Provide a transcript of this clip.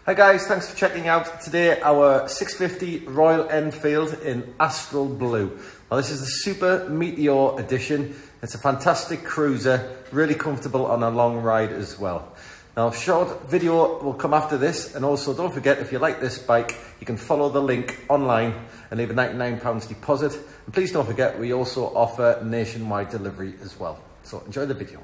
Hi guys, thanks for checking out today our 650 Royal Enfield in Astral Blue. Now this is the Super Meteor edition. It's a fantastic cruiser, really comfortable on a long ride as well. Now short video will come after this, and also don't forget, if you like this bike, you can follow the link online and leave a £99 deposit. And please don't forget, we also offer nationwide delivery as well. So enjoy the video.